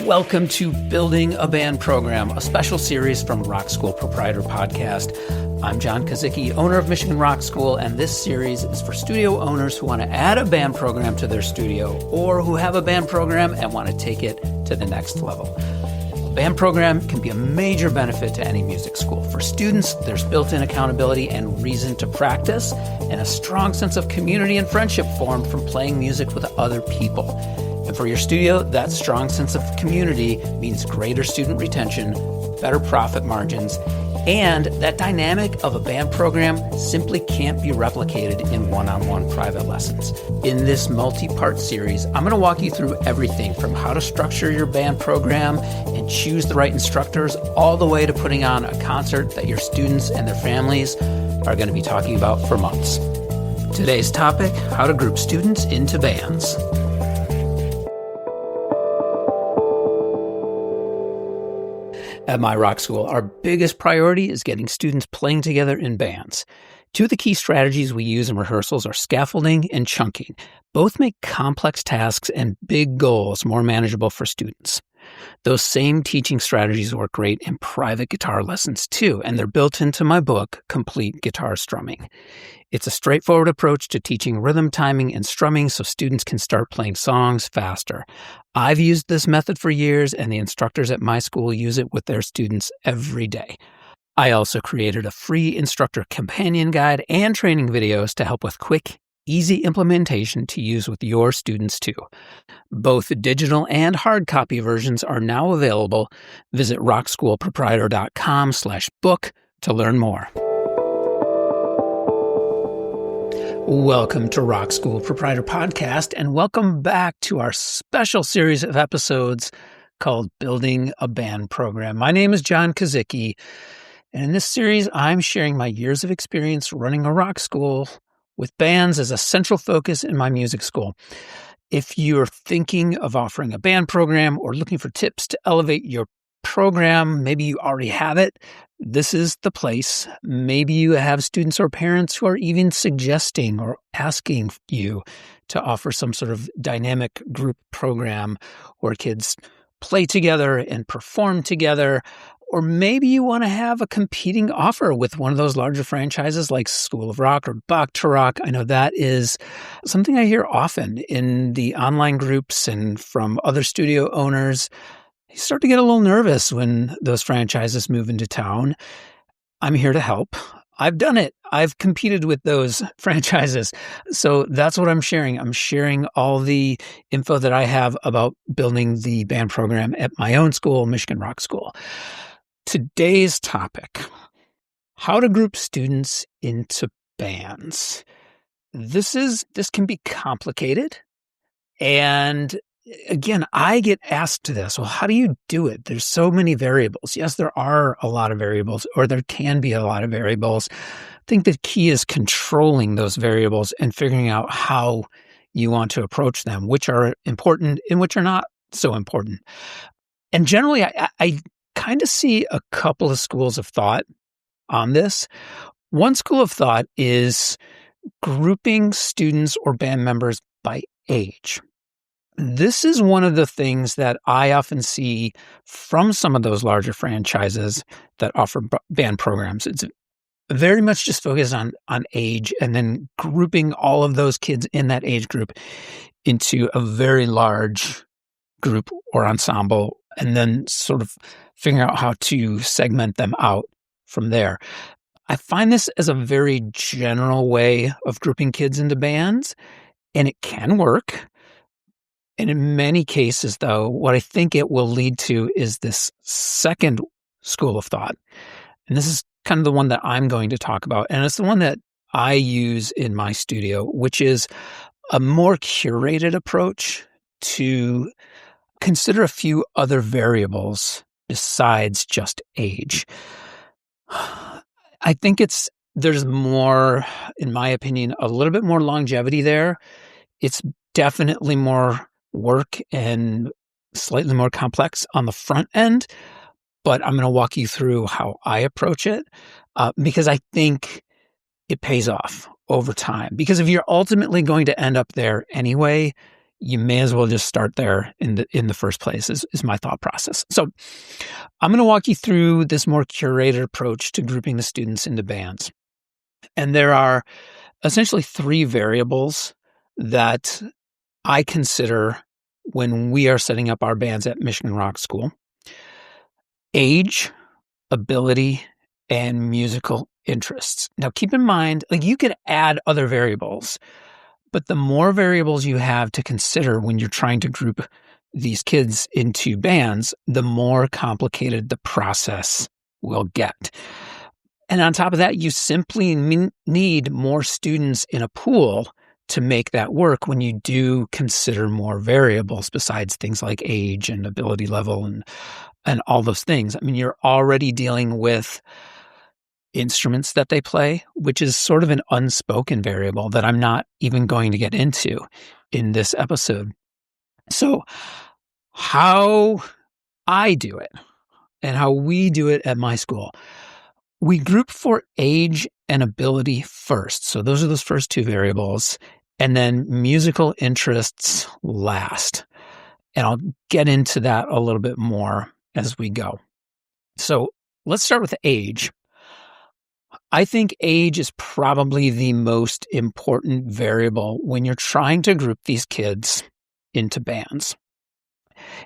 Welcome to Building a Band Program, a special series from Rock School Proprietor Podcast. I'm John Kazicki, owner of Michigan Rock School, and this series is for studio owners who want to add a band program to their studio or who have a band program and want to take it to the next level. A band program can be a major benefit to any music school. For students, there's built-in accountability and reason to practice, and a strong sense of community and friendship formed from playing music with other people. And for your studio, that strong sense of community means greater student retention, better profit margins, and that dynamic of a band program simply can't be replicated in one-on-one private lessons. In this multi-part series, I'm going to walk you through everything from how to structure your band program and choose the right instructors, all the way to putting on a concert that your students and their families are going to be talking about for months. Today's topic, how to group students into bands. At my rock school, our biggest priority is getting students playing together in bands. Two of the key strategies we use in rehearsals are scaffolding and chunking. Both make complex tasks and big goals more manageable for students. Those same teaching strategies work great in private guitar lessons too, and they're built into my book, Complete Guitar Strumming. It's a straightforward approach to teaching rhythm, timing, and strumming so students can start playing songs faster. I've used this method for years, and the instructors at my school use it with their students every day. I also created a free instructor companion guide and training videos to help with quick, easy implementation to use with your students too. Both digital and hard copy versions are now available. Visit rockschoolproprietor.com/book to learn more. Welcome to Rock School Proprietor Podcast, and welcome back to our special series of episodes called Building a Band Program. My name is John Kazicki, and in this series, I'm sharing my years of experience running a rock school with bands as a central focus in my music school. If you're thinking of offering a band program or looking for tips to elevate your program, maybe you already have it, this is the place. Maybe you have students or parents who are even suggesting or asking you to offer some sort of dynamic group program where kids play together and perform together. Or maybe you want to have a competing offer with one of those larger franchises like School of Rock or Bach to Rock. I know that is something I hear often in the online groups and from other studio owners. You start to get a little nervous when those franchises move into town. I'm here to help. I've done it. I've competed with those franchises. So that's what I'm sharing. I'm sharing all the info that I have about building the band program at my own school, Michigan Rock School. Today's topic, how to group students into bands. This can be complicated. And again, I get asked this, well, how do you do it? There's so many variables. Yes, there are a lot of variables, or there can be a lot of variables. I think the key is controlling those variables and figuring out how you want to approach them, which are important and which are not so important. And generally, I kind of see a couple of schools of thought on this. One school of thought is grouping students or band members by age. This is one of the things that I often see from some of those larger franchises that offer band programs. It's very much just focused on age and then grouping all of those kids in that age group into a very large group or ensemble, and then sort of figuring out how to segment them out from there. I find this as a very general way of grouping kids into bands, and it can work. And in many cases, though, what I think it will lead to is this second school of thought. And this is kind of the one that I'm going to talk about. And it's the one that I use in my studio, which is a more curated approach to consider a few other variables besides just age. I think there's more, in my opinion, a little bit more longevity there. It's definitely more work and slightly more complex on the front end, but I'm going to walk you through how I approach it because I think it pays off over time. Because if you're ultimately going to end up there anyway, you may as well just start there in the first place is my thought process. So I'm going to walk you through this more curated approach to grouping the students into bands. And there are essentially three variables that I consider when we are setting up our bands at Michigan Rock School: age, ability, and musical interests. Now, keep in mind, like, you can add other variables, but the more variables you have to consider when you're trying to group these kids into bands, the more complicated the process will get. And on top of that, you simply need more students in a pool to make that work when you do consider more variables besides things like age and ability level and all those things. I mean, you're already dealing with instruments that they play, which is sort of an unspoken variable that I'm not even going to get into in this episode. So how I do it and how we do it at my school, we group for age and ability first. So those are those first two variables, and then musical interests last. And I'll get into that a little bit more as we go. So let's start with age. I think age is probably the most important variable when you're trying to group these kids into bands.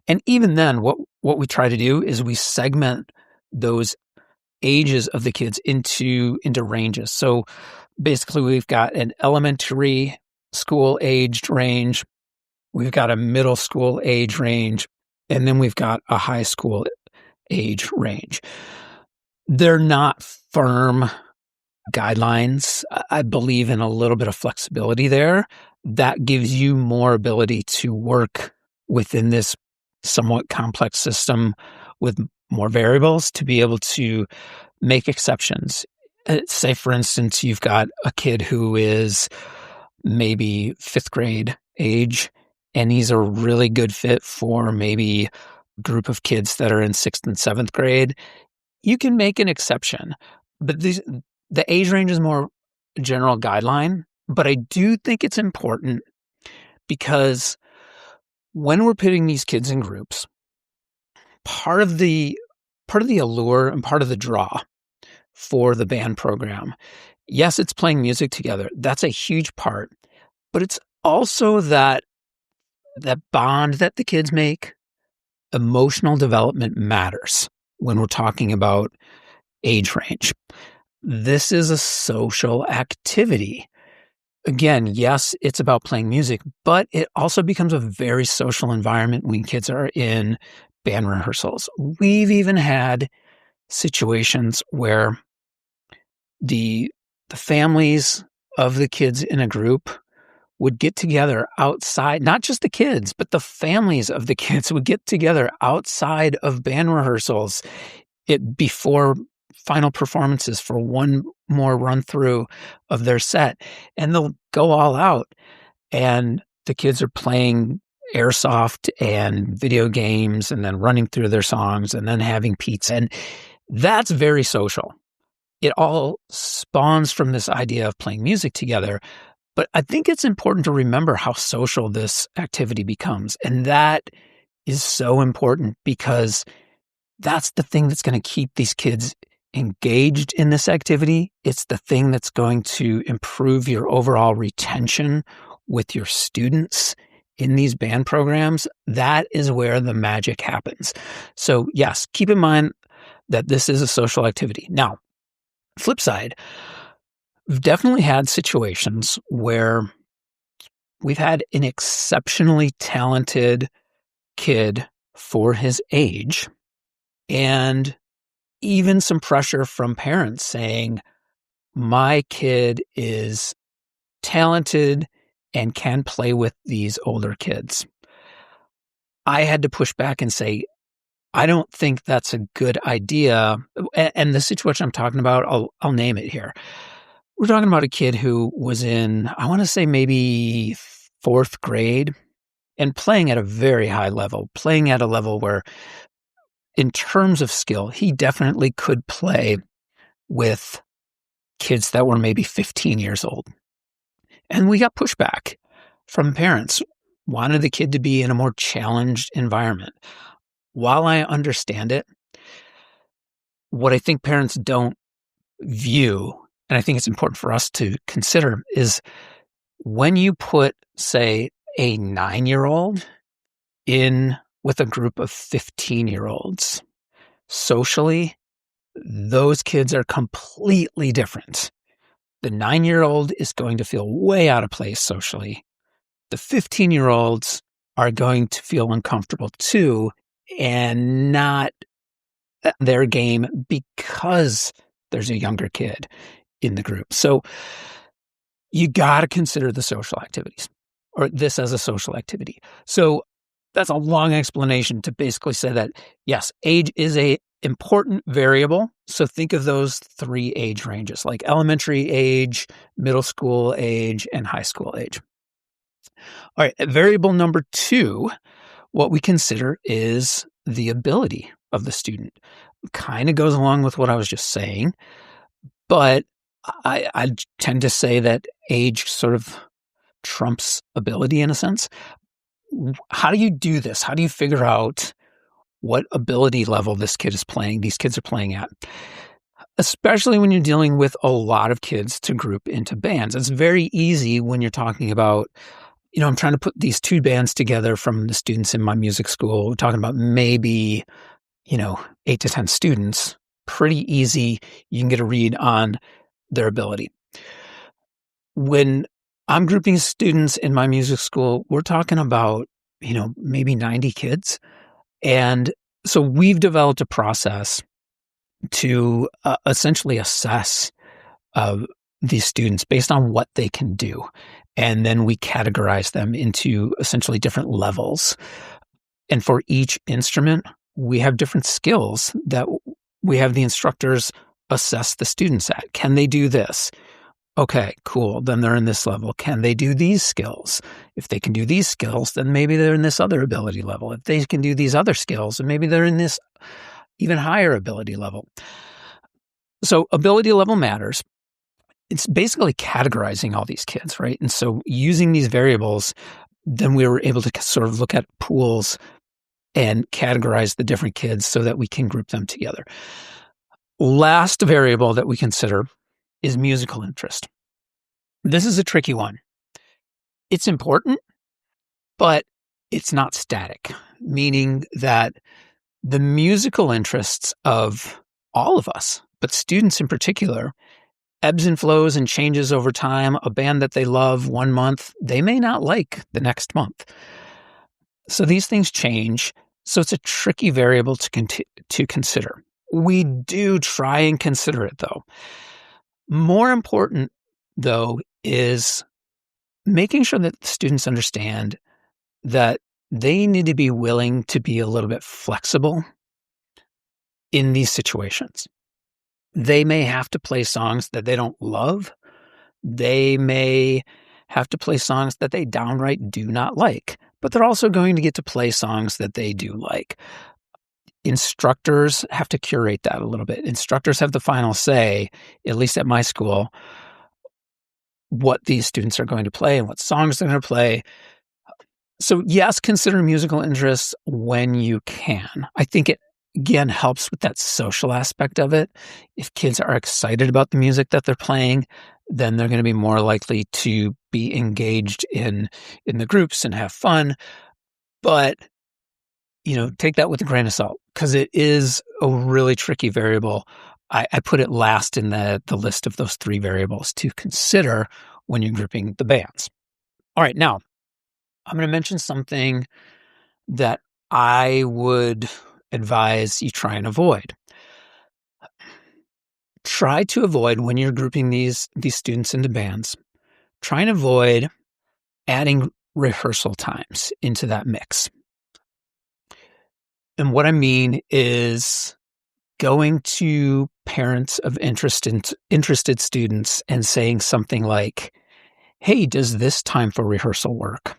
And even then, what we try to do is we segment those ages of the kids into ranges. So basically, we've got an elementary school aged range, we've got a middle school age range, and then we've got a high school age range. They're not firm guidelines. I believe in a little bit of flexibility there. That gives you more ability to work within this somewhat complex system with more variables to be able to make exceptions. Say, for instance, you've got a kid who is maybe fifth grade age, and he's a really good fit for maybe a group of kids that are in sixth and seventh grade. You can make an exception, but the age range is more a general guideline. But I do think it's important because when we're putting these kids in groups, part of the allure and part of the draw for the band program, yes, it's playing music together. That's a huge part, but it's also that bond that the kids make. Emotional development matters when we're talking about age range. This is a social activity. Again, yes, it's about playing music, but it also becomes a very social environment when kids are in band rehearsals. We've even had situations where the families of the kids in a group would get together outside, not just the kids, but the families of the kids would get together outside of band rehearsals before final performances for one more run through of their set. And they'll go all out, and the kids are playing airsoft and video games and then running through their songs and then having pizza. And that's very social. It all spawns from this idea of playing music together. But I think it's important to remember how social this activity becomes. And that is so important because that's the thing that's going to keep these kids engaged in this activity. It's the thing that's going to improve your overall retention with your students in these band programs. That is where the magic happens. So yes, keep in mind that this is a social activity. Now, flip side, we've definitely had situations where we've had an exceptionally talented kid for his age, and even some pressure from parents saying, my kid is talented and can play with these older kids. I had to push back and say, I don't think that's a good idea. And the situation I'm talking about, I'll name it here. We're talking about a kid who was in, I want to say maybe fourth grade, and playing at a very high level, playing at a level where in terms of skill, he definitely could play with kids that were maybe 15 years old. And we got pushback from parents. wanted the kid to be in a more challenged environment. While I understand it, what I think parents don't view, and I think it's important for us to consider, is when you put, say, a 9-year-old in with a group of 15-year-olds, socially, those kids are completely different. The 9-year-old is going to feel way out of place socially. The 15-year-olds are going to feel uncomfortable too and not their game because there's a younger kid in the group. So you got to consider the social activities, or this as a social activity. So that's a long explanation to basically say that, yes, age is a important variable. So think of those 3 age ranges, like elementary age, middle school age, and high school age. All right, variable number 2, what we consider is the ability of the student. Kind of goes along with what I was just saying, but I tend to say that age sort of trumps ability in a sense. How do you do this? How do you figure out what ability level these kids are playing at? Especially when you're dealing with a lot of kids to group into bands. It's very easy when you're talking about, I'm trying to put these 2 bands together from the students in my music school. We're talking about maybe, 8 to 10 students. Pretty easy. You can get a read on their ability. When I'm grouping students in my music school, we're talking about, maybe 90 kids. And so we've developed a process to essentially assess these students based on what they can do. And then we categorize them into essentially different levels. And for each instrument, we have different skills that we have the instructors assess the students at. Can they do this? Okay, cool. Then they're in this level. Can they do these skills? If they can do these skills, then maybe they're in this other ability level. If they can do these other skills, then maybe they're in this even higher ability level. So ability level matters. It's basically categorizing all these kids, right? And so using these variables, then we were able to sort of look at pools and categorize the different kids so that we can group them together. Last variable that we consider is musical interest. This is a tricky one. It's important, but it's not static, meaning that the musical interests of all of us, but students in particular, ebbs and flows and changes over time. A band that they love one month, they may not like the next month. So these things change. So it's a tricky variable to consider. We do try and consider it, though. More important, though, is making sure that students understand that they need to be willing to be a little bit flexible in these situations. They may have to play songs that they don't love. They may have to play songs that they downright do not like, but they're also going to get to play songs that they do like. Instructors have to curate that a little bit. Instructors have the final say, at least at my school, what these students are going to play and what songs they're going to play. So yes, consider musical interests when you can. I think it, again, helps with that social aspect of it. If kids are excited about the music that they're playing, then they're going to be more likely to be engaged in the groups and have fun. But take that with a grain of salt because it is a really tricky variable. I put it last in the list of those 3 variables to consider when you're grouping the bands. All right, now I'm going to mention something that I would advise you try and avoid. Try to avoid when you're grouping these students into bands. Try and avoid adding rehearsal times into that mix. And what I mean is going to parents of interested students and saying something like, hey, does this time for rehearsal work?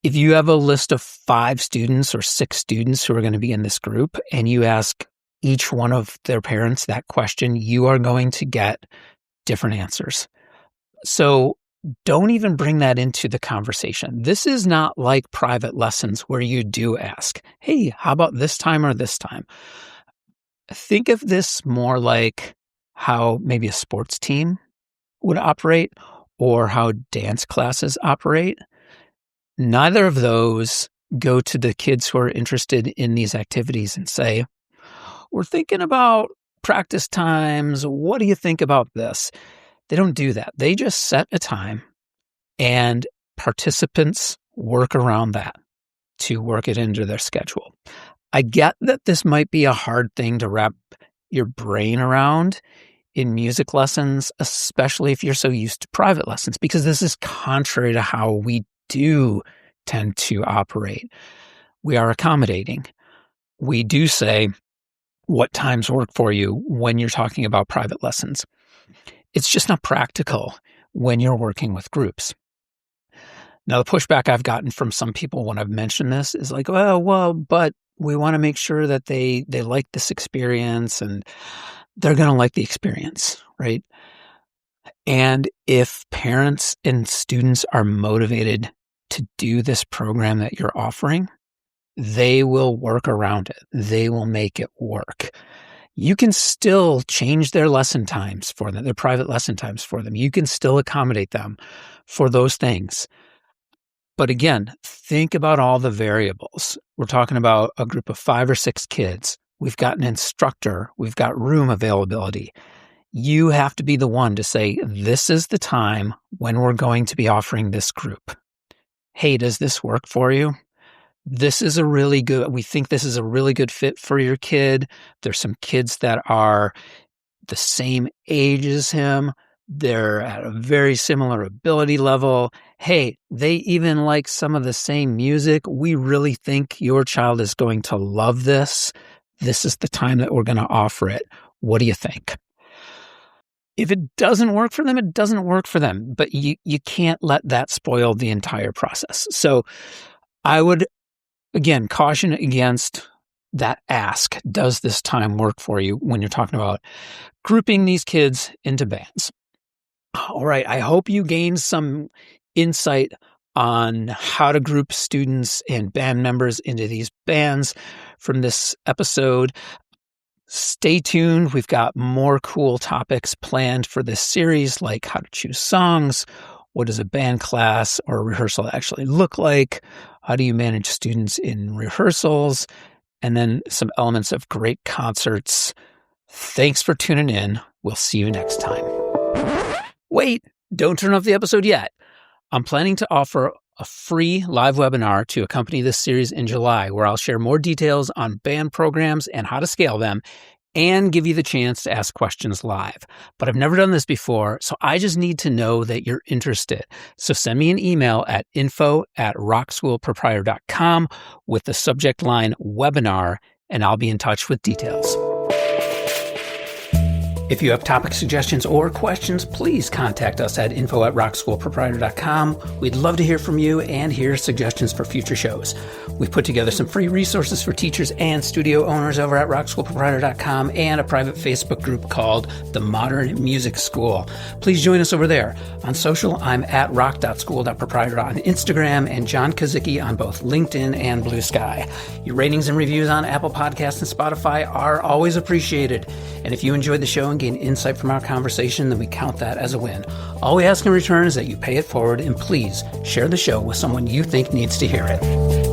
If you have a list of 5 students or 6 students who are going to be in this group and you ask each one of their parents that question, you are going to get different answers. So don't even bring that into the conversation. This is not like private lessons where you do ask, hey, how about this time or this time? Think of this more like how maybe a sports team would operate or how dance classes operate. Neither of those go to the kids who are interested in these activities and say, we're thinking about practice times. What do you think about this? They don't do that. They just set a time and participants work around that to work it into their schedule. I get that this might be a hard thing to wrap your brain around in music lessons, especially if you're so used to private lessons, because this is contrary to how we do tend to operate. We are accommodating. We do say what times work for you when you're talking about private lessons. It's just not practical when you're working with groups. Now, the pushback I've gotten from some people when I've mentioned this is like, well, but we want to make sure that they like this experience and they're going to like the experience, right? And if parents and students are motivated to do this program that you're offering, they will work around it. They will make it work. You can still change their lesson times for them, their private lesson times for them. You can still accommodate them for those things. But again, think about all the variables. We're talking about a group of 5 or 6 kids. We've got an instructor. We've got room availability. You have to be the one to say, this is the time when we're going to be offering this group. Hey, does this work for you? We think this is a really good fit for your kid. There's some kids that are the same age as him. They're at a very similar ability level. Hey, they even like some of the same music. We really think your child is going to love this. This is the time that we're going to offer it. What do you think? If it doesn't work for them, it doesn't work for them. But you can't let that spoil the entire process. So I would, again, caution against that ask. Does this time work for you when you're talking about grouping these kids into bands? All right. I hope you gained some insight on how to group students and band members into these bands from this episode. Stay tuned. We've got more cool topics planned for this series, like how to choose songs. What does a band class or rehearsal actually look like? How do you manage students in rehearsals? And then some elements of great concerts. Thanks for tuning in. We'll see you next time. Wait, don't turn off the episode yet. I'm planning to offer a free live webinar to accompany this series in July, where I'll share more details on band programs and how to scale them, and give you the chance to ask questions live. But I've never done this before, so I just need to know that you're interested. So send me an email at info@rockschoolproprietor.com with the subject line webinar, and I'll be in touch with details. If you have topic suggestions or questions, please contact us at info@rockschoolproprietor.com. We'd love to hear from you and hear suggestions for future shows. We've put together some free resources for teachers and studio owners over at rockschoolproprietor.com and a private Facebook group called The Modern Music School. Please join us over there. On social, I'm at rock.school.proprietor on Instagram and John Kazicki on both LinkedIn and Blue Sky. Your ratings and reviews on Apple Podcasts and Spotify are always appreciated. And if you enjoyed the show and gain insight from our conversation, then we count that as a win. All we ask in return is that you pay it forward, and please share the show with someone you think needs to hear it.